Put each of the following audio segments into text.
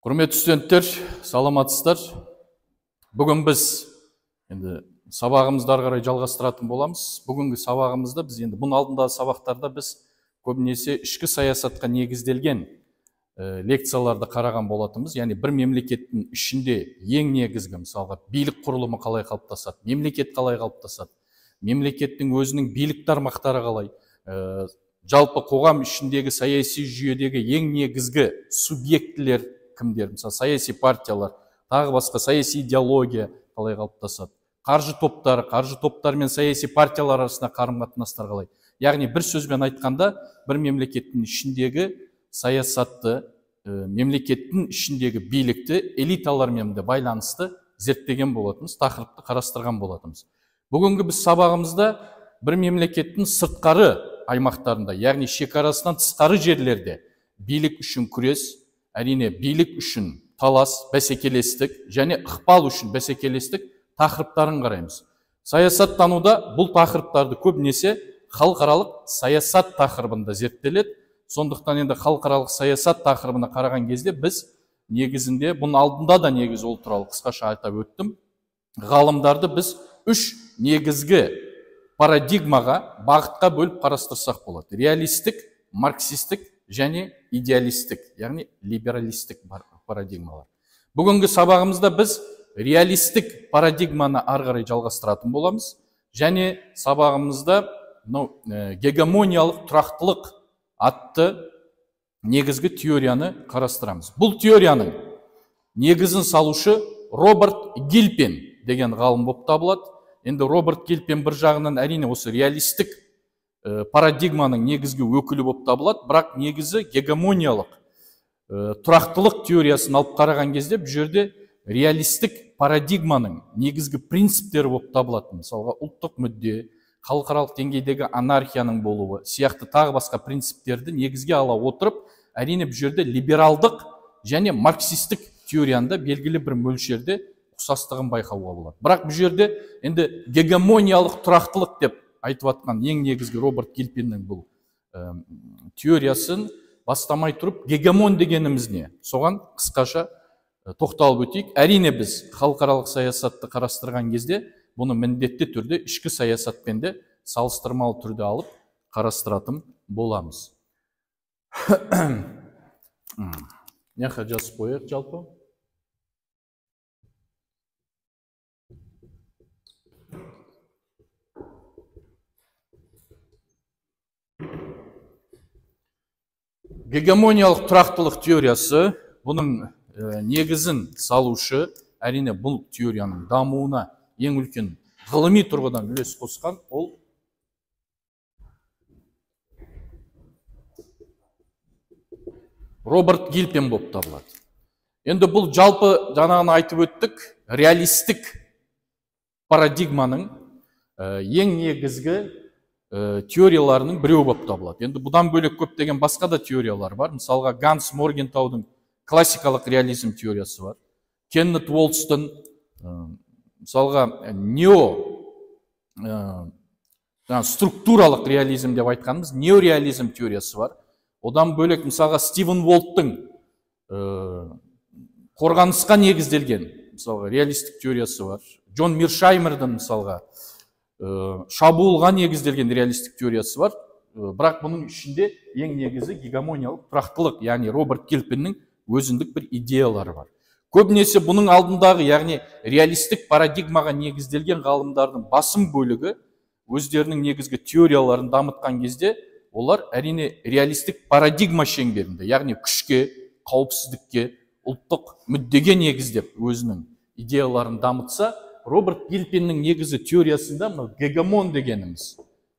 Құрметті студенттер, саламатсыздар. Бүгін біз енді сабағымызды ары қарай жалғастыратын боламыз. Бүгінгі сабағымызда біз енді бұның алдындағы сабақтарда біз көбінесе ішкі саясатқа негізделген лекцияларды қараған болатынбыз. Яғни бір мемлекеттің ішінде ең негізгі, мысалға, билік құрылымы қалай қалыптасады, мемлекет қалай қалыптасады, мемлекеттің өзінің билік тармақтары қалай, жалпы қоғам ішіндегі саяси жүйедегі ең негізгі субъектілер кімдер, мысалы саяси партиялар, тағы басқа саяси идеология қалай қалыптасады, қаржы топтары мен саяси партиялар арасында қарым-қатынастар қалай. Яғни бір сөзбен айтқанда, бір мемлекеттің ішіндегі саясатты, мемлекеттің ішіндегі билікті элиталармен де байланысты зерттеген болатынбыз, тақырыпты қарастырған болатынбыз. Бүгінгі біз сабағымызда бір мемлекеттің сыртқары аймақтарында, яғни шекарасынан тысқары жерлерде билік үшін күрес, әрине билік үшін талас, бәсекелестік және ықпал үшін бәсекелестік тақырыптарын қараймыз. Саясаттануда бұл тақырыптарды көбінесе халықаралық саясат тақырыбында зерттеледі. Сондықтан енді халықаралық саясат тақырыбына қараған кезде біз негізінде, бұның алдында да негіз ол туралы қысқаша айтып өттім, ғалымдарды біз үш негізгі парадигмаға, бағытқа бөліп қарастырсақ болады. Реалистік, марксистік және идеалистік, яғни либералистік парадигмалар. Бүгінгі сабағымызда біз реалистік парадигманы ары қарай жалғастыратын боламыз. Және сабағымызда гегемониялық тұрақтылық атты негізгі теорияны қарастырамыз. Бұл теорияның негізін салушы Роберт Гильпен деген ғалым болып табылады. Енді Роберт Гильпен бір жағынан әрине осы реалистік парадигманың негізгі өкілі болып табылады, бірақ негізі гегемониялық тұрақтылық теориясын алып қараған кезде бұл жерде реалистік парадигманың негізгі принциптері болып табылады. Мысалға, ұлттық мүдде, халықаралық деңгейдегі анархияның болуы сияқты тағы басқа принциптерді негізге ала отырып, әрине бұл жерде либералдық және марксистік теорияны да белгілі бір мөлшерде ұқсастығын байқауға болады. Бірақ бұл жерде енді гегемониялық тұрақтылық деп айтып атқан ең негізгі Роберт Гильпеннің бұл теориясын бастамай тұрып, гегемон дегеніміз не? Соған қысқаша тоқталып өтейік. Әрине біз халықаралық саясатты қарастырған кезде бұны міндетті түрде ішкі саясатпен де салыстырмалы түрде алып қарастыратын боламыз. Неқа жазып қояйық жалпы. Гегемониялық тұрақтылық теориясы, бұның негізін салушы, әрине бұл теорияның дамуына ең үлкен ғылыми тұрғыдан үлес қосқан ол Роберт Гильпен болып табылады. Енді бұл жалпы жаңағыны айтып өттік, реалистік парадигманың ең негізгі теорияларының біреу болып табылады. Енді бұдан бөлек көптеген басқа да теориялар бар. Мысалға, Ганс Моргентаудың классикалық реализм теориясы бар. Кеннет Уолстың, мысалға, структуралық реализм деп айтқанымыз неореализм теориясы бар. Одан бөлек, мысалға, Стивен Волттың қорғанысқа негізделген, мысалға, реалистік теориясы бар. Джон Миршаймердің, мысалға, шабуылға негізделген реалистік теориясы бар. Бірақ бұның ішінде ең негізі гегемониялық тұрақтылық, яғни Роберт Гильпеннің өзіндік бір идеялары бар. Көбінесе бұның алдындағы, яғни реалистік парадигмаға негізделген ғалымдардың басым бөлігі өздерінің негізгі теорияларын дамытқан кезде олар әрине реалистік парадигма шеңберінде, яғни күшке, қауіпсіздікке, ұлттық мүддеге негіздеп өзінің идеяларын дамытса, Роберт Гильпеннің негізі теориясында гегемон дегеніміз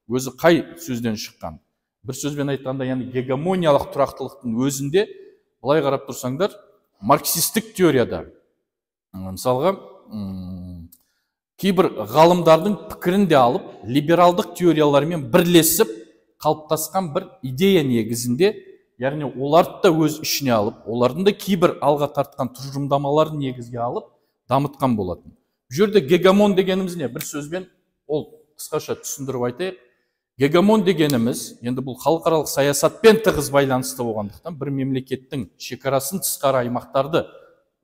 өзі қай сөзден шыққан? Бір сөзбен айтқанда, яғни гегемониялық тұрақтылықтың өзінде, былай қарап тұрсаңдар, марксистік теорияда, мысалға, кейбір ғалымдардың пікірін де алып, либералдық теориялармен бірлесіп қалыптасқан бір идея негізінде, яғни оларды да өз ішіне алып, олардың да кейбір алға тартқан тұжырымдамаларын негізге алып дамытқан болатын. Бұл жерде гегемон дегеніміз не? Бір сөзбен ол қысқаша түсіндіріп айтайық. Гегемон дегеніміз, енді бұл халықаралық саясатпен тығыз байланысты болғандықтан, бір мемлекеттің шекарасын тысқары аймақтарды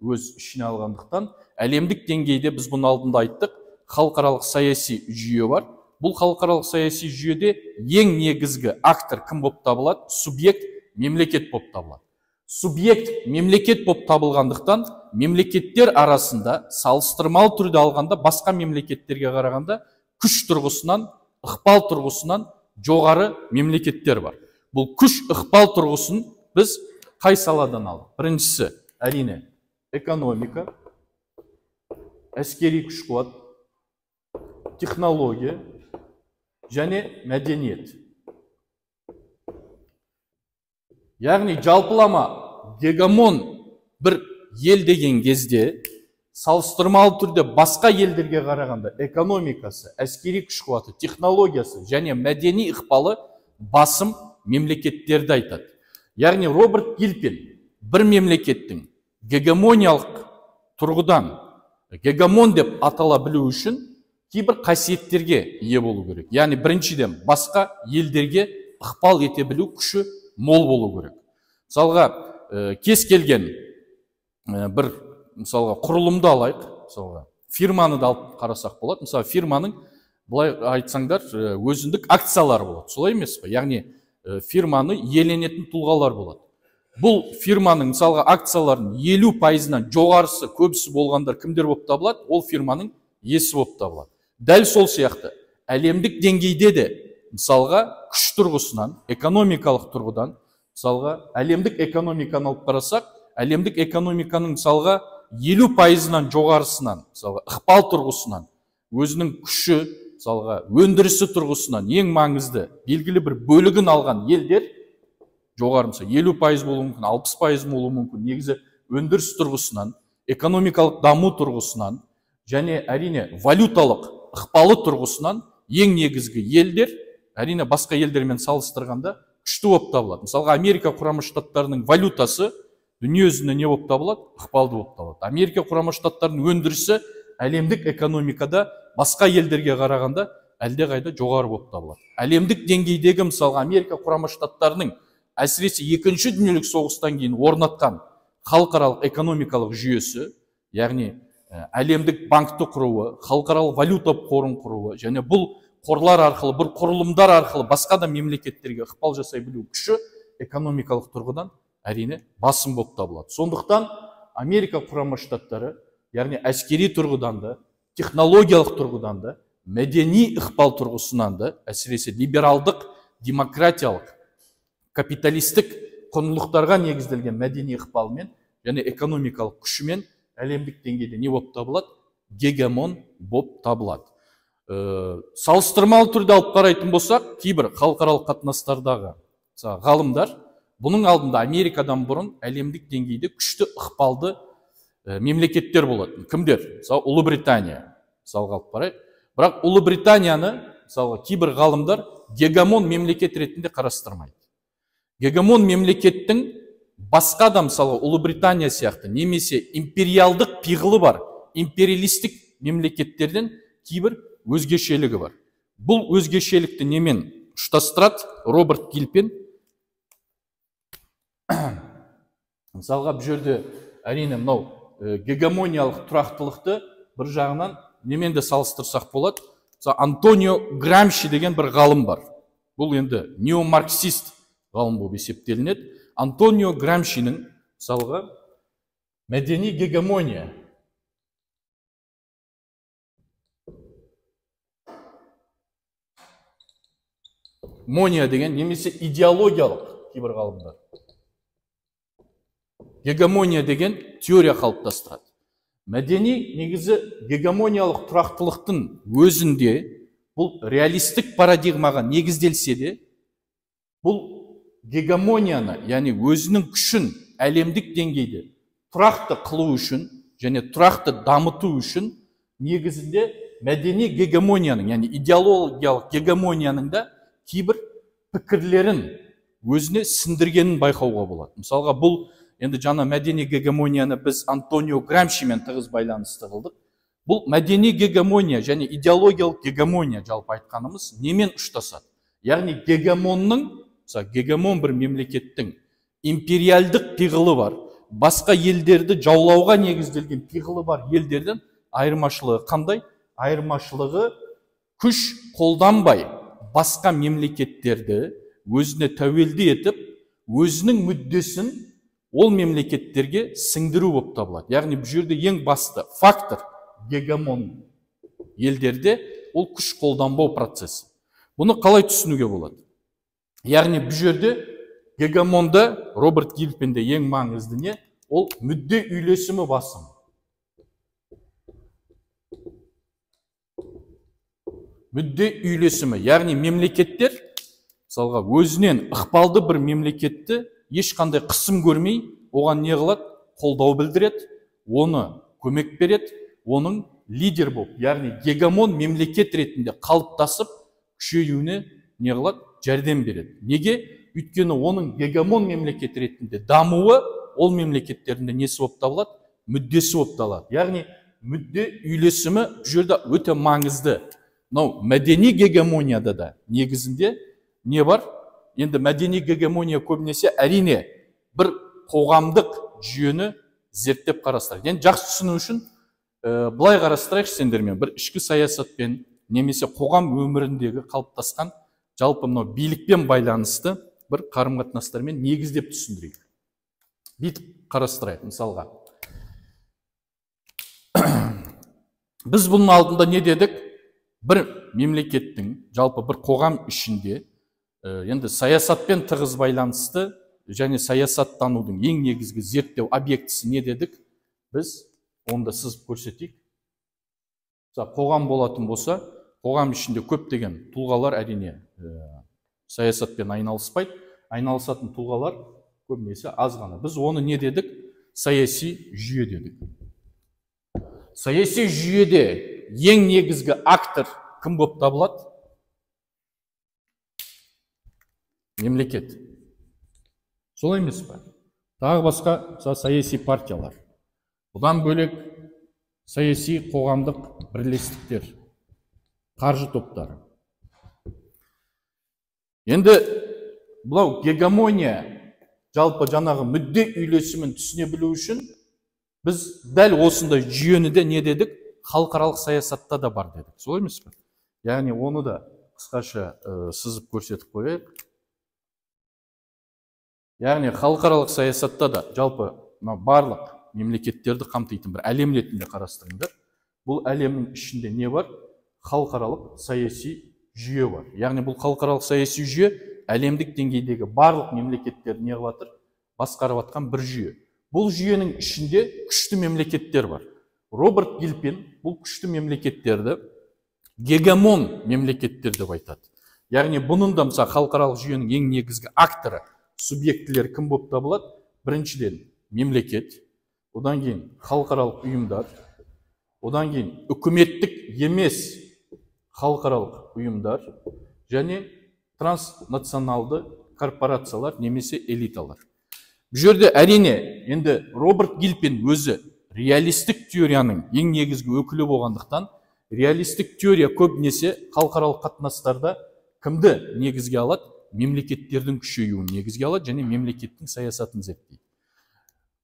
өз ішіне алғандықтан әлемдік деңгейде біз бұны алдында айттық, халықаралық саяси жүйе бар. Бұл халықаралық саяси жүйеде ең негізгі актор кім болып табылады? Субъект мемлекет болып табылады. Субъект мемлекет болып табылғандықтан мемлекеттер арасында салыстырмалы түрде алғанда басқа мемлекеттерге қарағанда күш тұрғысынан, ықпал тұрғысынан жоғары мемлекеттер бар. Бұл күш ықпал тұрғысын біз қай саладан алдық? Біріншісі әрине экономика, әскери күш қуат, технология және мәдениет. Яғни жалпылама гегемон бір ел деген кезде салыстырмалы түрде басқа елдерге қарағанда экономикасы, әскери күш қуаты, технологиясы және мәдени ықпалы басым мемлекеттерді айтады. Яғни Роберт Гилпин бір мемлекеттің гегемониялық тұрғыдан гегемон деп атала білу үшін кейбір қасиеттерге ие болу керек. Яғни біріншіден басқа елдерге ықпал ете білу күші мол болу керек. Мысалға кез келген бір мысалға құрылымды алайық, мысалға фирманы да алып қарасақ болады. Мысалы фирманың былай айтсаңдар өзіндік акциялары болады, солай емес пе? Яғни фирманы иеленетін тұлғалар болады. Бұл фирманың мысалға акцияларының 50%-нан жоғарысы көбісі болғандар кімдер болып табылады? Ол фирманың иесі болып табылады. Дәл сол сияқты әлемдік деңгейде де мысалға күш тұрғысынан, экономикалық тұрғыдан, мысалға әлемдік экономиканы алып қарасақ, әлемдік экономиканың мысалға 50%-нан жоғарысынан, мысалға ықпал тұрғысынан, өзінің күші, мысалға өндірісі тұрғысынан ең маңызды белгілі бір бөлігін алған елдер жоғары, мысалы 50% болуы мүмкін, 60% болуы мүмкін. Негізі өндіріс тұрғысынан, экономикалық даму тұрғысынан және әрине валюталық ықпалы тұрғысынан ең негізгі елдер әрине басқа елдермен салыстырғанда күшті болып табылады. Мысалға Америка құрама штаттарының валютасы дүние жүзіне не болып табылады? Ықпалды болып табылады. Америка құрама штаттарының өндірісі әлемдік экономикада басқа елдерге қарағанда әлдеқайда жоғары болып табылады. Әлемдік деңгейдегі мысалға Америка құрама штаттарының әсіресе екінші дүниелік соғыстан кейін орнатқан халықаралық экономикалық жүйесі, яғни әлемдік банкты құруы, халықаралық валюта қорын құруы және бұл қорлар арқылы, бір құрылымдар арқылы басқа да мемлекеттерге ықпал жасай білу күші экономикалық тұрғыдан әрине басым болып табылады. Сондықтан Америка құрама штаттары, яғни әскери тұрғыдан да, технологиялық тұрғыдан да, мәдени ықпал тұрғысынан да, әсіресе либералдық, демократиялық, капиталистік құндылықтарға негізделген мәдени ықпалымен және экономикалық күшімен әлемдік деңгейде не болып табылады? Гегемон болып табылады. Салыстырмалы түрде алып қарайтын болсақ, кейбір халықаралық қатынастардағы ғалымдар бұның алдында Америкадан бұрын әлемдік деңгейде күшті ықпалды мемлекеттер болатын. Кімдер? Мысалы Ұлыбритания мысалға алып қарайық. Бірақ Ұлыбританияны мысалға кейбір ғалымдар гегемон мемлекет ретінде қарастырмайды. Гегемон мемлекеттің басқа да мысалы Ұлыбритания сияқты немесе империалдық пиғылы бар империалистік мемлекеттерден кейбір өзгешелігі бар. Бұл өзгешелікті немен ұштастырады Роберт Гилпин? Мысалға бұл жерде әрине мынау гегемониялық тұрақтылықты бір жағынан немен де салыстырсақ болады. Антонио Грамши деген бір ғалым бар. Бұл енді неомарксист ғалым болып есептелінеді. Антонио Грамшиның мысалға мәдени гегемония мония деген немесе идеологиялық кейбір ғалымдар гегемония деген теория қалыптастырады. Мәдени негізі гегемониялық тұрақтылықтың өзінде бұл реалистік парадигмаға негізделсе де, бұл гегемонияны, яғни өзінің күшін әлемдік деңгейде тұрақты қылу үшін және тұрақты дамыту үшін негізінде мәдени гегемонияның, яғни идеологиялық гегемонияның да кейбір пікірлерін өзіне сіндіргенін байқауға болады. Мысалға бұл енді жаңа мәдени гегемонияны біз Антонио Грамшимен тығыз байланысты қылдық. Бұл мәдени гегемония және идеологиялық гегемония жалпы айтқанымыз немен ұштасады? Яғни гегемонның, гегемон бір мемлекеттің империалдық пиғылы бар, басқа елдерді жаулауға негізделген пиғылы бар елдерден айырмашылығы қандай? Айырмашылығы күш қолданбай басқа мемлекеттерді өзіне тәуелді етіп, өзінің мүддесін ол мемлекеттерге сіңдіру болып табылады. Яғни бұл жерде ең басты фактор гегемон елдерде ол күш қолданбау процесі. Бұны қалай түсінуге болады? Яғни бұл жерде гегемонда Роберт Гильпенде ең маңызды не? Ол мүдде үйлесімі басым. Мүдде үйлесімі, яғни мемлекеттер мысалға өзінен ықпалды бір мемлекетті ешқандай қысым көрмей, оған не қылады? Қолдау білдіреді, оны көмек береді, оның лидер болып, яғни гегемон мемлекет ретінде қалыптасып, күшеюіне не қылады? Жәрдем береді. Неге? Өйткені оның гегемон мемлекет ретінде дамуы ол мемлекеттерінде несі болып табылады? Мүддесі болып табылады. Яғни мүдде үйлесімі бұл жерде өте маңызды. Мәдени гегемонияда да негізінде не бар? Енді мәдени гегемония көбінесе әрине бір қоғамдық жүйені зерттеп қарастырады. Енді жақсы түсіну үшін былай қарастырайықшы сендермен, бір ішкі саясатпен немесе қоғам өміріндегі қалыптасқан жалпы мынау билікпен байланысты бір қарым-қатынастармен негіздеп түсіндірейік. Бүйтіп қарастырайық мысалға. Біз бұның алдында не дедік? Бір мемлекеттің, жалпы бір қоғам ішінде енді саясатпен тығыз байланысты және саясаттанудың ең негізгі зерттеу объектісі не дедік? Біз онда сызып көрсетейік. Қоғам болатын болса, қоғам ішінде көптеген тұлғалар әрине саясатпен айналыспайды. Айналысатын тұлғалар көбінесе аз ғана. Біз оны не дедік? Саяси жүйе дедік. Саяси жүйеде ең негізгі актор кім болып табылады? Мемлекет. Солай емес пе? Тағы басқа саяси партиялар. Бұдан бөлек саяси қоғамдық бірлестіктер, қаржы топтары. Енді бұлау гегемония, жалпы жаңағы мүдде үйлесімін түсіне білу үшін біз дәл осындай жүйені де не дедік? Халықаралық саясатта да бар дедік. Солай емес пе? Яғни оны да қысқаша сызып көрсетіп қояйық. Яғни халықаралық саясатта да жалпы барлық мемлекеттерді қамтитын бір әлем ретінде қарастырыңдар. Бұл әлемнің ішінде не бар? Халықаралық саяси жүйе бар. Яғни бұл халықаралық саяси жүйе әлемдік деңгейдегі барлық мемлекеттерді не қылып жатыр? Басқарып жатқан бір жүйе. Бұл жүйенің ішінде күшті мемлекеттер бар. Роберт Гильпен бұл күшті мемлекеттерді гегемон мемлекеттер деп айтады. Яғни бұның да мысалы халықаралық жүйенің ең негізгі акторы, субъектілер кім болып табылады? Біріншіден мемлекет, одан кейін халықаралық ұйымдар, одан кейін үкіметтік емес халықаралық ұйымдар және транснационалды корпорациялар немесе элиталар. Бұл жерде әрине енді Роберт Гильпен өзі реалистік теорияның ең негізгі өкілі болғандықтан, реалистік теория көбінесе халықаралық қатынастарда кімді негізге алады? Мемлекеттердің күшеюін негізге алады және мемлекеттің саясатын зерттейді.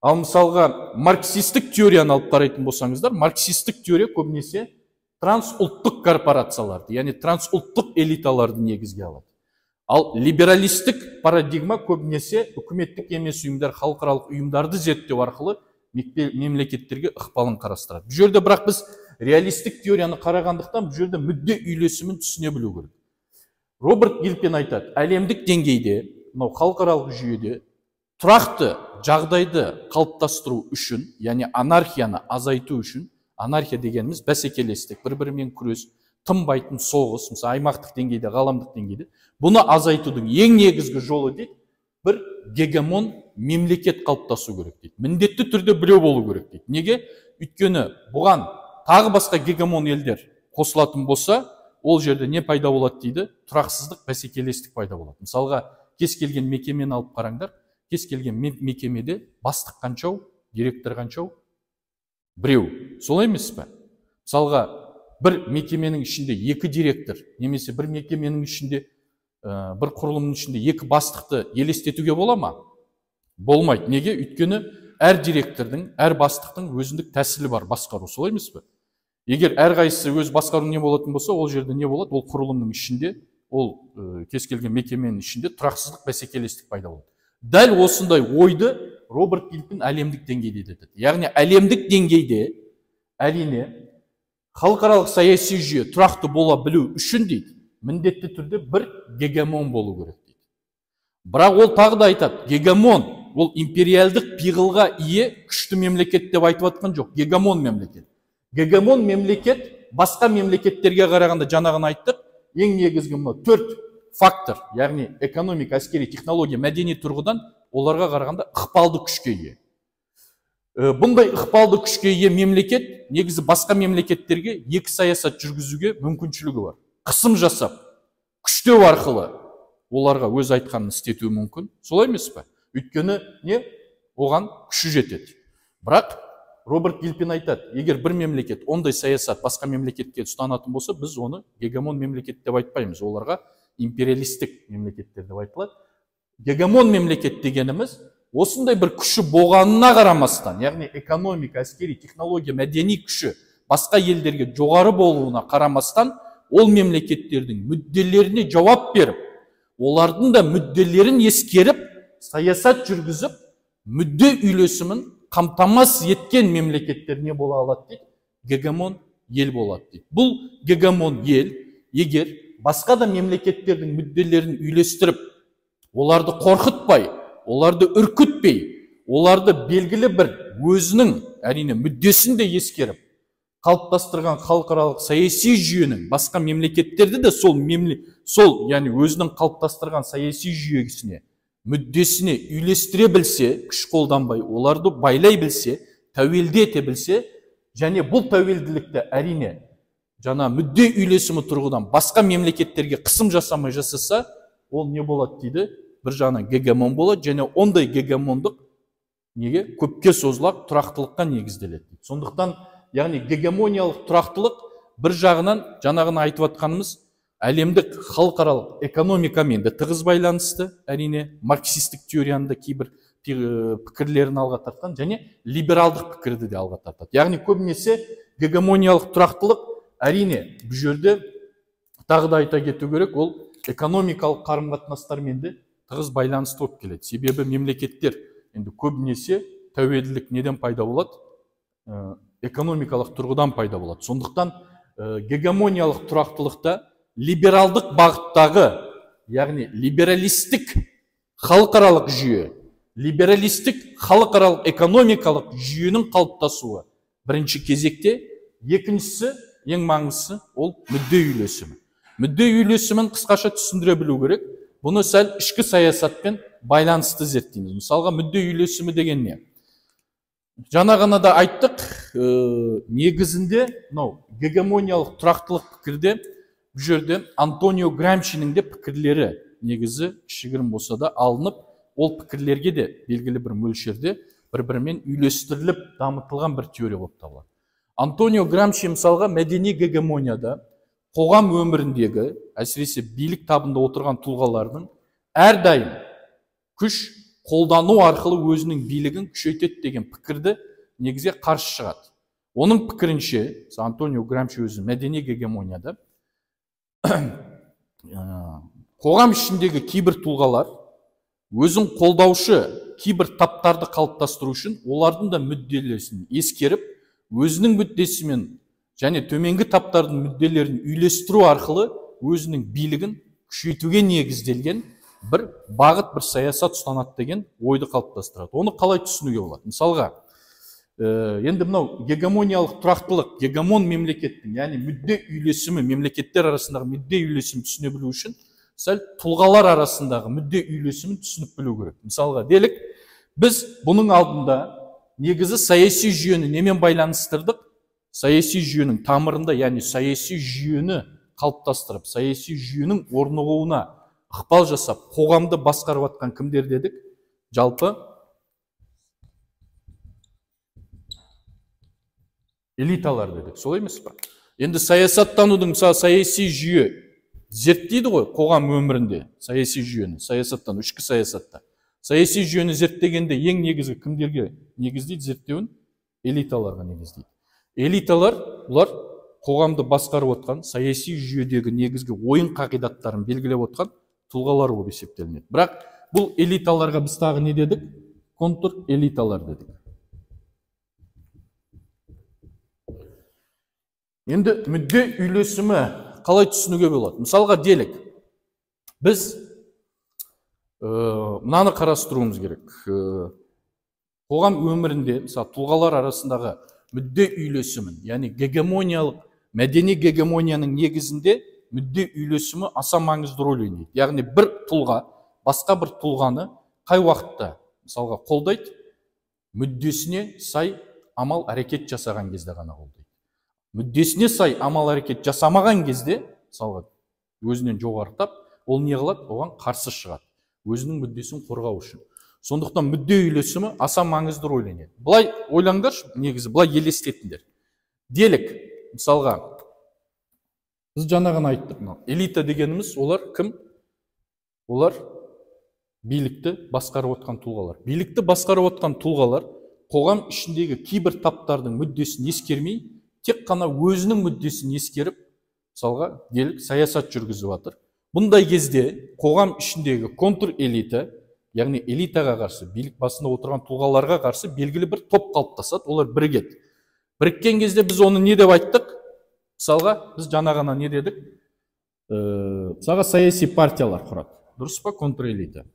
Ал мысалға марксистік теорияны алып қарайтын болсаңыздар, марксистік теория көбінесе трансұлттық корпорацияларды, яғни трансұлттық элиталарды негізге алады. Ал либералистік парадигма көбінесе үкіметтік емес ұйымдар, халықаралық ұйымдарды зерттеу арқылы мемлекеттерге ықпалын қарастырады. Бұл жерде бірақ біз реалистік теорияны қарағандықтан бұл жерде мүдде үйлесімін түсіне білу керек. Роберт Гильпен айтады, әлемдік деңгейде, мынау халықаралық жүйеде тұрақты жағдайды қалыптастыру үшін, яғни анархияны азайту үшін, анархия дегеніміз бәсекелестік, бір-бірімен күрес, тынбайтын соғыс, мысалы аймақтық деңгейде, ғаламдық деңгейде, бұны азайтудың ең негізгі жолы дейді, бір гегемон мемлекет қалыптасу керек дейді. Міндетті түрде біреу болу керек дейді. Неге? Өйткені бұған тағы басқа гегемон елдер қосылатын болса, ол жерде не пайда болады дейді? Тұрақсыздық, бәсекелестік пайда болады. Мысалға, кез келген мекемені алып қараңдар, кез келген мекемеде бастық қаншау, директор қаншау? Біреу. Солай емес пе? Мысалға, бір мекеменің ішінде екі директор, немесе бір мекеменің ішінде, бір құрылымның ішінде екі бастықты елестетуге бола ма? Болмайды. Неге? Өйткені әр директордың, әр бастықтың өзіндік тәсілі бар басқару, солай емес пе? Егер әрқайсысы өз басқару не болатын болса, ол жерде не болады? Ол құрылымның ішінде, ол кез келген мекеменің ішінде тұрақсыздық, бәсекелестік пайда болады. Дәл осындай ойды Роберт Гилпин әлемдік деңгейде деді. Яғни әлемдік деңгейде әрине халықаралық саяси жүйе тұрақты бола білу үшін дейді, міндетті түрде бір гегемон болу керек дейді. Бірақ ол тағы да айтады, гегемон ол империалдық пиғылға ие күшті мемлекет деп айтып жатқан жоқ, гегемон мемлекет. Гегемон мемлекет басқа мемлекеттерге қарағанда жаңағыны айттық, ең негізгі мына 4 фактор, яғни экономика, әскери, технология, мәдени тұрғыдан оларға қарағанда ықпалды күшке ие. Бұндай ықпалды күшке ие мемлекет негізі басқа мемлекеттерге екі саясат жүргізуге мүмкіншілігі бар. Қысым жасап, күштеу арқылы оларға өз айтқанын істетуі мүмкін. Солай емес пе? Өйткені не? Оған күші жетеді. Бірақ Роберт Гилпин айтады, егер бір мемлекет ондай саясат басқа мемлекетке ұстанатын болса, біз оны гегемон мемлекет деп айтпаймыз. Оларға империалистік мемлекеттер деп айтылады. Гегемон мемлекет дегеніміз осындай бір күші болғанына қарамастан, яғни экономика, әскери, технология, мәдени күші басқа елдерге жоғары болуына қарамастан, ол мемлекеттердің мүдделеріне жауап беріп, олардың да мүдделерін ескеріп, саясат жүргізіп, мүдде үйлесімін қамтамасыз еткен мемлекеттер не бола алады дейді? Гегемон ел болады дейді. Бұл гегемон ел, егер басқа да мемлекеттердің мүдделерін үйлестіріп, оларды қорқытпай, оларды үркітпей, оларды белгілі бір өзінің әрине мүддесін де ескеріп, қалыптастырған халықаралық саяси жүйенің басқа мемлекеттерді де сол яғни өзінің қалыптастырған саяси жүйесіне, мүддесіне үйлестіре білсе, күш қолданбай, оларды байлай білсе, тәуелді ете білсе, және бұл тәуелділікті әрине жаңа мүдде үйлесімі тұрғыдан басқа мемлекеттерге қысым жасамай жасаса, ол не болады дейді? Бір жағынан гегемон болады, және ондай гегемондық неге? Көпке созылақ тұрақтылыққа негізделеді. Сондықтан, яғни гегемониялық тұрақтылық бір жағынан жаңағыны айтып жатқанымыз әлемдік халықаралық экономикамен де тығыз байланысты, әрине марксистік теорияның да кейбір пікірлерін алға тартқан, және либералдық пікірді де алға тартады. Яғни көбінесе гегемониялық тұрақтылық әрине бұл жерде тағы да айта кету керек, ол экономикалық қарым-қатынастармен де тығыз байланысты болып келеді. Себебі мемлекеттер енді көбінесе тәуелділік неден пайда болады? Экономикалық тұрғыдан пайда болады. Сондықтан гегемониялық тұрақтылықта либералдық бағыттағы, яғни либералистік халықаралық жүйе, либералистік халықаралық экономикалық жүйенің қалыптасуы бірінші кезекте, екіншісі, ең маңыздысы, ол мүдде үйлесімі. Мүдде үйлесімін қысқаша түсіндіре білу керек. Бұны сәл ішкі саясатпен байланысты зерттейміз. Мысалға, мүдде үйлесімі деген не? Жаңа ғана да айттық, негізінде гегемониялық тұрақтылық пікірде бұл жерде Антонио Грамшинің де пікірлері негізі кішігірім болса да алынып, ол пікірлерге де белгілі бір мөлшерде бір-бірімен үйлестіріліп дамытылған бір теория болып табылады. Антонио Грамши мысалға мәдени гегемонияда қоғам өміріндегі, әсіресе билік табында отырған тұлғалардың әрдайым күш қолдану арқылы өзінің билігін күшейтеді деген пікірді негізге қарсы шығады. Оның пікірінше, Антонио Грамши өзі мәдени гегемонияда қоғам ішіндегі кейбір тұлғалар өзін қолдаушы кейбір таптарды қалыптастыру үшін олардың да мүдделесін ескеріп, өзінің мүддесімен және төменгі таптардың мүдделерін үйлестіру арқылы өзінің билігін күшейтуге негізделген бір бағыт, бір саясат ұстанады деген ойды қалыптастырады. Оны қалай түсінуге болады? Мысалға, енді мынау гегемониялық тұрақтылық, гегемон мемлекеттің, яғни мүдде үйлесімі, мемлекеттер арасындағы мүдде үйлесімін түсіне білу үшін сәл тұлғалар арасындағы мүдде үйлесімін түсініп білу керек. Мысалға, делік, біз бұның алдында негізі саяси жүйені немен байланыстырдық? Саяси жүйенің тамырында, яғни саяси жүйені қалыптастырып, саяси жүйенің орнығуына ықпал жасап, қоғамды басқарып жатқан кімдер дедік? Жалпы элиталар дедік, солай емес пе? Енді саясаттанудың саяси жүйе зерттейді ғой қоғам өмірінде, саяси жүйені, саясаттану, ішкі саясатта. Саяси жүйені зерттегенде ең негізгі кімдерге негіздейді зерттеуін? Элиталарға негіздейді. Элиталар бұлар қоғамды басқарып отқан, саяси жүйедегі негізгі ойын қағидаттарын белгілеп отқан тұлғалар болып есептелінеді. Бірақ бұл элиталарға біз тағы не дедік? Контур элиталар дедік. Енді мүдде үйлесімі қалай түсінуге болады? Мысалға делік, біз мынаны қарастыруымыз керек. Қоғам өмірінде, мысалы, тұлғалар арасындағы мүдде үйлесімін, яғни гегемониялық, мәдени гегемонияның негізінде мүдде үйлесімі аса маңызды рөл ойнайды. Яғни бір тұлға басқа бір тұлғаны қай уақытта, мысалға, қолдайды? Мүддесіне сай амал әрекет жасаған кезде ғана қолдайды. Мүддесіне сай амал әрекет жасамаған кезде, мысалға, өзінен жоғарықтап, ол не қылады? Оған қарсы шығады, өзінің мүддесін қорғау үшін. Сондықтан мүдде үйлесімі аса маңызды рөл ойнайды. Былай ойлаңдаршы, негізі былай елестетіңдер. Делік, мысалға, біз жаңа ғана айттық, элита дегеніміз олар кім? Олар билікті басқарып отқан тұлғалар. Билікті басқарып отқан тұлғалар қоғам ішіндегі кейбір таптардың мүддесін ескермей, тек қана өзінің мүддесін ескеріп, мысалға, делік саясат жүргізіп жатыр. Бұндай кезде қоғам ішіндегі контур элита, яғни элитаға қарсы, билік басында отырған тұлғаларға қарсы белгілі бір топ қалыптасады, олар бірігеді. Біріккен кезде біз оны не деп айттық? Мысалға, біз жаңа ғана не дедік? Мысалға, саяси партиялар құрады. Дұрыс па? Контур элита.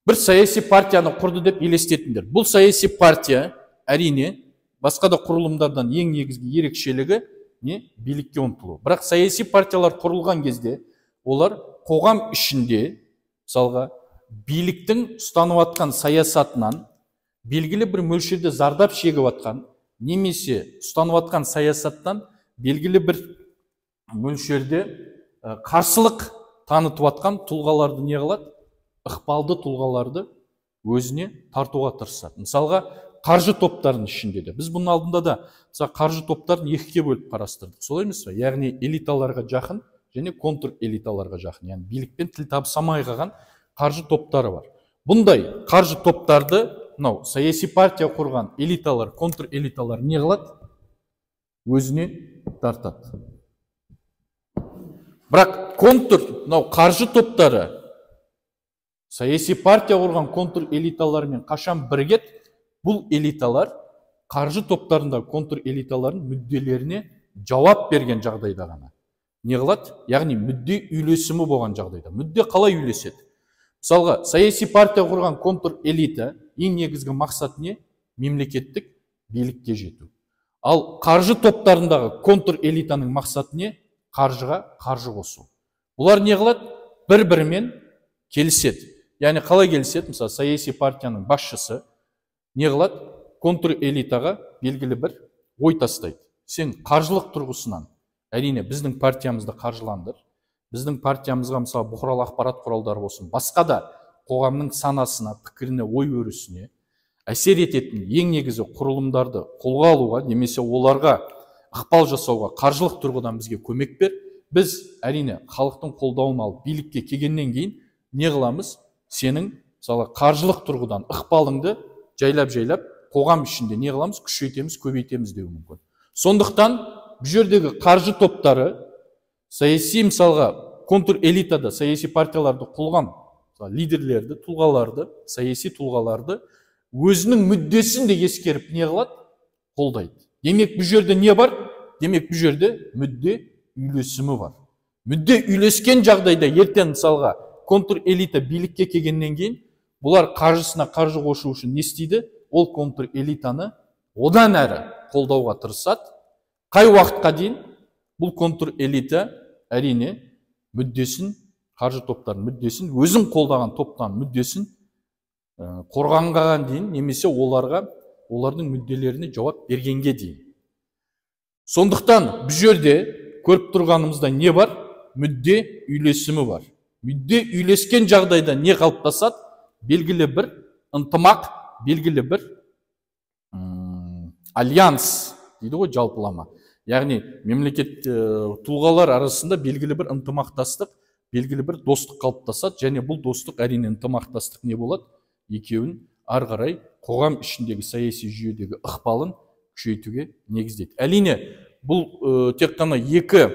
Бір саяси партияны құрды деп елестетіңдер. Бұл саяси партия әрине басқа да құрылымдардан ең негізгі ерекшелігі не? Билікке ұмтылу. Бірақ саяси партиялар құрылған кезде олар қоғам ішінде, мысалға, биліктің ұстанып атқан саясатынан белгілі бір мөлшерде зардап шегіп атқан, немесе ұстанып атқан саясаттан белгілі бір мөлшерде қарсылық танытып атқан тұлғаларды не қылады? Ықпалды тұлғаларды өзіне тартуға тырысады. Мысалға, қаржы топтарының ішінде де. Біз бұның алдында да қаржы топтарын екіге бөліп қарастырдық. Солай емес пе? Яғни элиталарға жақын және контур элиталарға жақын. Яғни билікпен тіл табысамай қалған қаржы топтары бар. Бұндай қаржы топтарды, мынау саяси партия құрған элиталар, контур элиталар не қылады? Өзіне тартады. Бірақ контур, мынау қаржы топтары саяси партия құрған контур элиталармен қашан бірігеді? Бұл элиталар қаржы топтарында контур элиталардың мүдделеріне жауап берген жағдайда ғана не қылады? Яғни мүдде үйлесімі болған жағдайда. Мүдде қалай үйлеседі? Мысалға, саяси партия құрған контур элита ең негізгі мақсат не? Мемлекеттік билікке жету. Ал қаржы топтарындағы контур элитаның мақсаты не? Қаржыға қаржы қосу. Бұлар не қылады? Бір-бірімен келіседі. Яғни қалай келіседі? Мысалы, саяси партияның басшысы не қылады? Контур элитаға белгілі бір ой тастайды. Сен қаржылық тұрғысынан, әрине біздің партиямызды қаржыландыр. Біздің партиямызға, мысалы, бұқаралық ақпарат құралдары болсын, басқа да қоғамның санасына, пікіріне, ой өрісіне әсер ететін ең негізі құрылымдарды қолға алуға, немесе оларға ықпал жасауға қаржылық тұрғыдан бізге көмек бер. Біз әрине халықтың қолдауын алып билікке келгеннен кейін не қыламыз? Сенің, мысалы, қаржылық тұрғыдан ықпалыңды жайлап қоғам ішінде не қыламыз? Күшейтеміз, көбейтеміз деуі мүмкін. Сондықтан бұл жердегі қаржы топтары саяси, мысалға, контур элитада саяси партияларды құрған лидерлерді, тұлғаларды, саяси тұлғаларды өзінің мүддесін де ескеріп не қылады? Қолдайды. Демек бұл жерде не бар? Демек бұл жерде мүдде үйлесімі бар. Мүдде үйлескен жағдайда ертең, мысалға, контур элита билікке келгеннен кейін бұлар қаржысына қаржы қошу үшін не істейді? Ол контур элитаны одан әрі қолдауға тырысады. Қай уақытқа дейін? Бұл контур элита әрине мүддесін, қаржы топтардың мүддесін, өзін қолдаған топтан мүддесін қорғанға дейін, немесе олардың мүдделеріне жауап бергенге дейін. Сондықтан бұл жерде көріп тұрғанымызда не бар? Мүдде үйлесімі бар. Мүдде үйлескен жағдайда не қалыптасады? Белгілі бір ынтымақ, белгілі бір альянс дейді ғой, жалпылама. яғни мемлекет тұлғалар арасында белгілі бір ынтымақтастық, белгілі бір достық қалыптасады, және бұл достық әрине ынтымақтастық не болады? Екеуін ары қарай қоғам ішіндегі саяси жүйедегі ықпалын күшейтуге негіздейді. Әрине бұл тек қана екі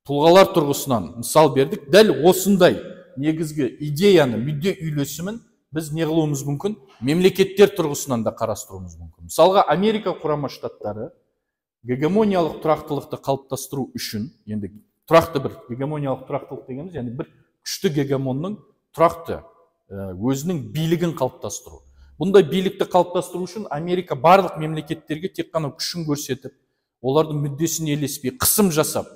тұлғалар тұрғысынан мысал бердік. Дәл осындай негізгі идеяны, мүдде үйлесімін біз не қылуымыз мүмкін? Мемлекеттер тұрғысынан да қарастыруымыз мүмкін. Мысалға, Америка Құрама Штаттары гегемониялық тұрақтылықты қалыптастыру үшін, енді тұрақты бір гегемониялық тұрақтылық дегеніміз, яғни бір күшті гегемонның тұрақты өзінің билігін қалыптастыру. Бұндай билікті қалыптастыру үшін Америка барлық мемлекеттерге тек қана күшін көрсетіп, олардың мүддесіне ілеспей, қысым жасап,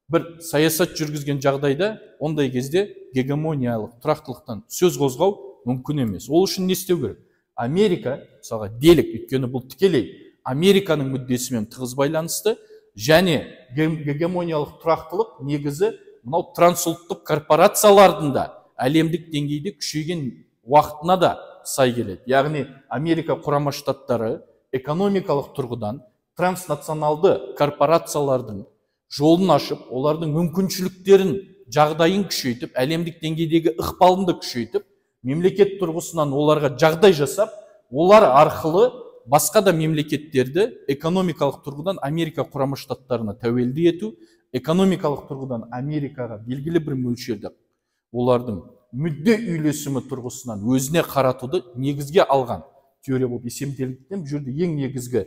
бір саясат жүргізген жағдайда, ондай кезде гегемониялық тұрақтылықтан сөз қозғау мүмкін емес. Ол үшін не істеу керек? Америка, мысалға делік, өйткені бұл тікелей Американың мүддесімен тығыз байланысты, және гегемониялық тұрақтылық негізі мынау трансұлттық корпорациялардың да әлемдік деңгейде күшейген уақытына да сай келеді. Яғни Америка Құрама Штаттары экономикалық тұрғыдан транснационалды корпорациялардың жолын ашып, олардың мүмкіншіліктерін, жағдайын күшейтіп, әлемдік деңгейдегі ықпалын да күшейтіп, мемлекет тұрғысынан оларға жағдай жасап, олар арқылы басқа да мемлекеттерді экономикалық тұрғыдан Америка Құрама Штаттарына тәуелді ету, экономикалық тұрғыдан Америкаға белгілі бір мөлшерде олардың мүдде үйлесімі тұрғысынан өзіне қаратуды негізге алған теория болып есептелгендіктен, бұл жерде ең негізгі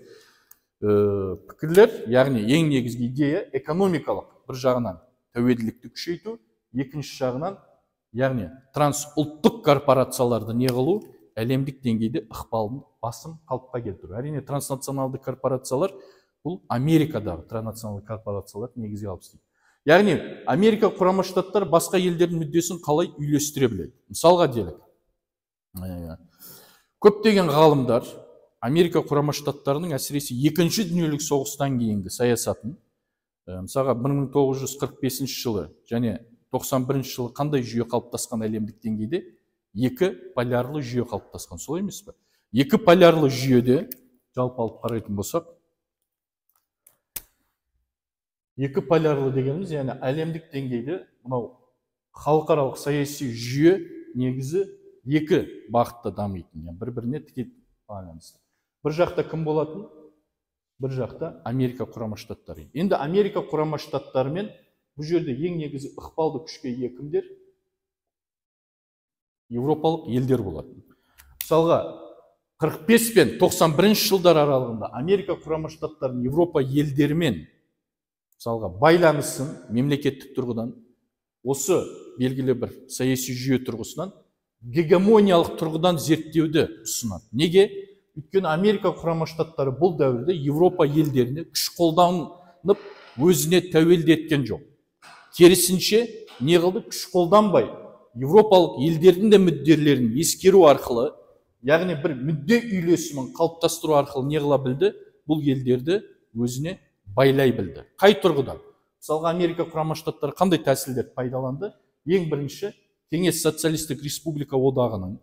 пікірлер, яғни ең негізгі идея экономикалық бір жағынан тәуелділікті күшейту, екінші жағынан яғни трансұлттық корпорацияларды не қылу, әлемдік деңгейде ықпалын басым қалыпқа келтіру. Әрине транснационалды корпорациялар бұл Америкадағы транснационалды корпорациялар негізге алып істейді. Яғни Америка Құрама Штаттар басқа елдердің мүддесін қалай үйлестіре біледі. Мысалға делік, көптеген ғалымдар Америка Құрама Штаттарының әсіресе екінші дүниелік соғыстан кейінгі саясатын, мысалға 1945 жылы және 91 жылы қандай жүйе қалыптасқан әлемдік деңгейде? Екі полярлы жүйе қалыптасқан, солай емес пе? Екі полярлы жүйеде жалпы алып қарайтын болсақ, екі полярлы дегеніміз, яғни әлемдік деңгейде мынау халықаралық саяси жүйе негізі екі бағытта дамитын, яғни бір-біріне тіке байланысты. Бір жақта кім болатын? Бір жақта Америка Құрама Штаттары. Енді Америка Құрама Штаттарымен бұл жерде ең негізі ықпалды күшке ие кімдер? Европалық елдер болатын. Мысалға, 45 пен 91 жылдар аралығында Америка Құрама Штаттарының Европа елдерімен мысалға байланысын мемлекеттік тұрғыдан, осы белгілі бір саяси жүйе тұрғысынан гегемониялық тұрғыдан зерттеуді ұсынады. Неге? Өйткені Америка Құрама Штаттары бұл дәуірде Европа елдеріне күш қолданып өзіне тәуелді еткен жоқ. Керісінше не қылды? Күш қолданбай Европалық елдердің де мүдделерін ескеру арқылы, яғни бір мүдде үйлесімін қалыптастыру арқылы не қыла білді? Бұл елдерді өзіне байлай білді. Қай тұрғыдан? Мысалға, Америка Құрама Штаттары қандай тәсілдер пайдаланды? Ең бірінші, Кеңес социалистік республика одағының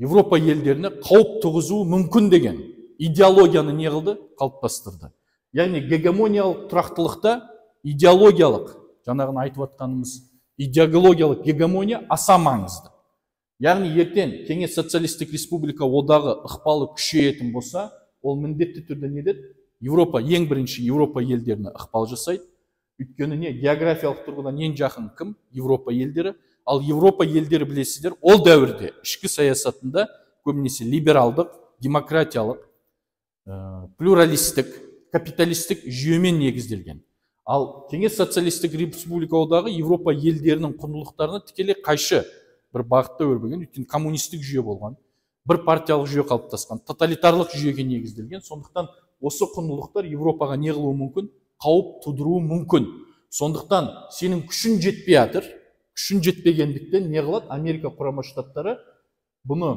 Европа елдеріне қауіп туғызуы мүмкін деген идеологияны не қылды? Қалыптастырды. Яғни гегемониялық тұрақтылықта идеологиялық, жаңағын айтып жатқанымыз идеологиялық гегемония аса маңызды. Яғни ертең Кеңес социалистік республика одағы ықпалы күшейетін болса, ол міндетті түрде не деді? Европа, ең бірінші Европа елдеріне ықпал жасайды. Өйткені не? Географиялық тұрғыдан ең жақын кім? Европа елдері. Ал Европа елдері білесіздер, ол дәуірде ішкі саясатында көбінесе либералдық, демократиялық, плюралистік, капиталистік жүйемен негізделген. Ал Кеңес социалистік республика одағы Европа елдерінің құндылықтарына тікелей қайшы бір бағытта өрбіген, өйткені коммунистік жүйе болған, бір партиялық жүйе қалыптасқан, тоталитарлық жүйеге негізделген. Сондықтан осы құндылықтар Европаға не қылуы мүмкін? Қауіп тудыруы мүмкін. Сондықтан сенің күшін жетпей жатыр, күшін жетпегендіктен не қылады? Америка Құрама Штаттары бұны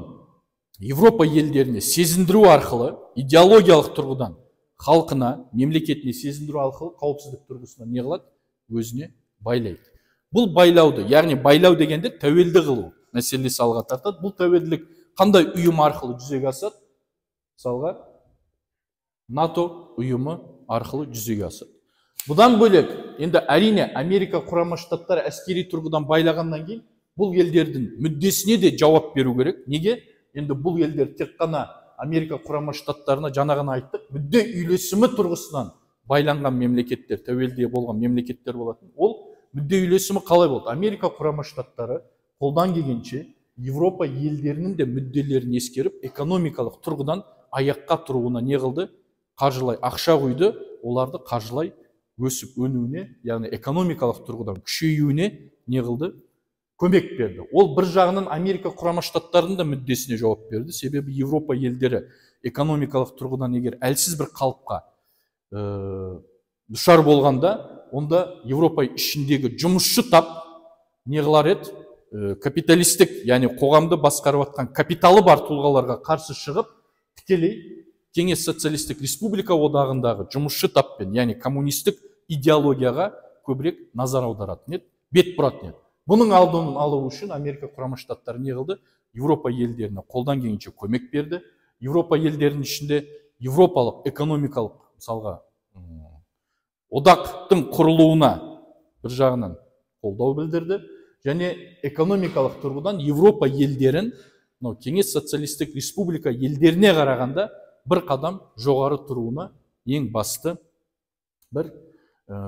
Европа елдеріне сезіндіру арқылы, идеологиялық тұрғыдан халқына, мемлекетіне сезіндіру арқылы қауіпсіздік тұрғысынан не қылады? Өзіне байлайды. Бұл байлауды, яғни байлау дегенде тәуелді қылу мәселесі алға тартады. Бұл тәуелділік қандай ұйым арқылы жүзеге асады? мысалға НАТО ұйымы арқылы жүзеге асады. Бұдан бөлек, енді әрине Америка құрама штаттары әскери тұрғыдан байлағаннан кейін бұл елдердің мүддесіне де жауап беру керек. Неге? Енді бұл елдер тек қана Америка құрама штаттарына жаңа ғана айттық, мүдде үйлесімі тұрғысынан байланған мемлекеттер, тәуелді болған мемлекеттер болатын. Ол мүдде үйлесімі қалай болды? Америка құрама штаттары қолдан келгенше Европа елдерінің де мүдделерін ескеріп, экономикалық тұрғыдан аяққа тұруына не қылды? Қаржылай ақша құйды, оларды қаржылай өсіп өнуіне, яғни экономикалық тұрғыдан күшеюіне не қылды? Көмек берді. Ол бір жағынан Америка құрама штаттарының да мүддесіне жауап берді. Себебі Европа елдері экономикалық тұрғыдан егер әлсіз бір қалыпқа душар болғанда, онда Европа ішіндегі жұмысшы тап не қылар еді? Капиталистік, яғни қоғамды басқарып жатқан капиталы бар тұлғаларға қарсы шығып, тікелей Кеңес социалистік республика одағындағы жұмысшы таппен, яғни коммунистік идеологияға көбірек назар аударатын еді, бет бұратын еді. Бұның алдын алу үшін Америка құрама штаттары не қылды? Европа елдеріне қолдан келгенше көмек берді. Европа елдерінің ішінде европалық экономикалық, мысалға, одақтың құрылуына бір жағынан қолдау білдірді. Және экономикалық тұрғыдан Европа елдерін Кеңес социалистік республика елдеріне қарағанда бір қадам жоғары тұруына ең басты бір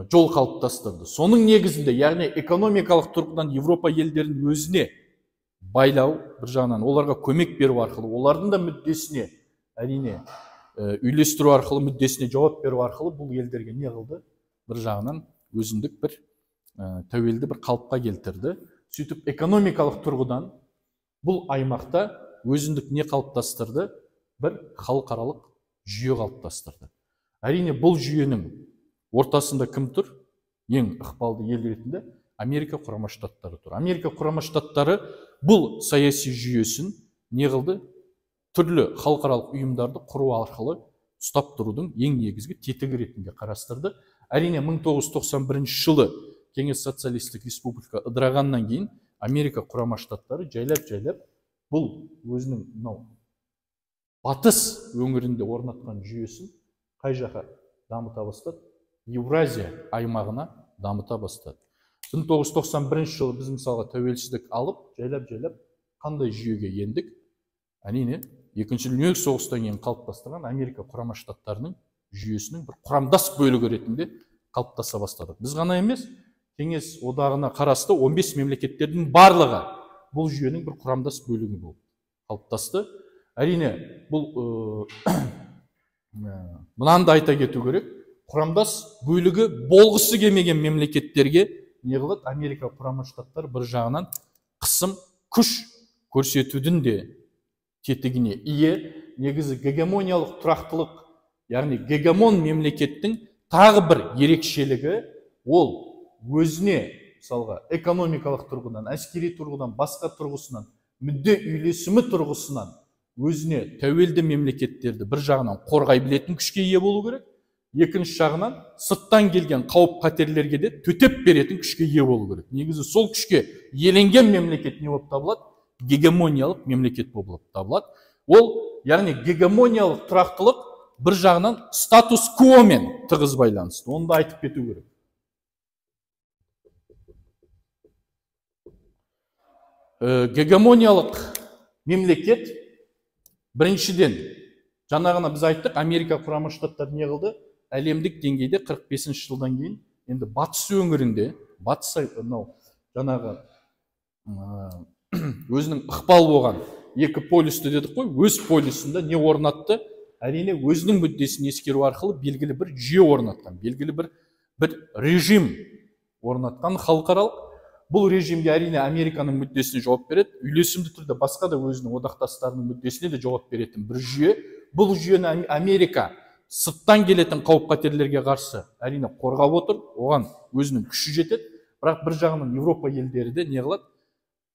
жол қалыптастырды. Соның негізінде, яғни экономикалық тұрғыдан Европа елдерін өзіне байлау, бір жағынан оларға көмек беру арқылы, олардың да мүддесіне, әрине, үйлестіру арқылы, мүддесіне жауап беру арқылы бұл елдерге не қылды? Бір жағынан өзіндік бір тәуелді бір қалыпқа келтірді. Сөйтіп экономикалық тұрғыдан бұл аймақта өзіндік не қалыптастырды? Бір халықаралық жүйе қалыптастырды. Әрине бұл жүйенің ортасында кім тұр? Ең ықпалды ел ретінде Америка құрама штаттары тұр. Америка құрама штаттары бұл саяси жүйесін не қылды? Түрлі халықаралық ұйымдарды құру арқылы ұстап тұрудың ең негізгі тетігі ретінде қарастырды. Әрине 1991 жылы Кеңес социалистік республика ыдырағаннан кейін Америка құрама штаттары жайлап бұл өзінің батыс өңірінде орнатқан жүйесін қай жаққа дамыта бастады? Еуразия аймағына дамыта бастады. 1991 жылы біз мысалға тәуелсіздік алып, жайлап қандай жүйеге ендік? Әрине, екінші дүниежүзілік соғыстан кейін қалыптастырған Америка құрама штаттарының жүйесінің бір құрамдас бөлігі ретінде қалыптаса бастадық. Біз ғана емес, Кеңес одағына қарасты 15 мемлекеттердің барлығы бұл жүйенің бір құрамдас бөлігі болып қалыптасты. Әрине, бұл мынаны да айта кету керек. Құрамдас бөлігі болғысы келмеген мемлекеттерге не қылады? Америка құрама штаттары бір жағынан қысым, күш көрсетудің де тетігіне ие. Негізі гегемониялық тұрақтылық, яғни гегемон мемлекеттің тағы бір ерекшелігі ол өзіне, мысалға, экономикалық тұрғыдан, әскери тұрғыдан, басқа тұрғысынан, мүдде үйлесімі тұрғысынан өзіне тәуелді мемлекеттерді бір жағынан қорғай білетін күшке ие болу керек. Екінші жағынан сырттан келген қауіп қатерлерге де төтеп беретін күшке ие болу керек. Негізі сол күшке иеленген мемлекет не болып табылады? Гегемониялық мемлекет болып табылады. Ол, яғни гегемониялық тұрақтылық бір жағынан статус-квомен тығыз байланысты. Оны да айтып кету керек. Гегемониялық мемлекет біріншіден, жаңа ғана біз айттық, Америка құрама штаттары не қылды? Әлемдік деңгейде 45 жылдан кейін енді батыс өңірінде, жаңағы өзінің ықпал болған екі полюсті дедік қой, өз полюсында не орнатты? Әрине, өзінің мүддесін ескеру арқылы белгілі бір жүйе орнатқан, белгілі бір режим орнатқан халықаралық. Бұл режимге әрине Американың мүддесіне жауап береді, үйлесімді түрде басқа да өзінің одақтастарының мүддесіне де жауап беретін бір жүйе. Бұл жүйені Америка сырттан келетін қауіп қатерлерге қарсы әрине қорғап отыр, оған өзінің күші жетеді. Бірақ бір жағынан Европа елдері де не қылады?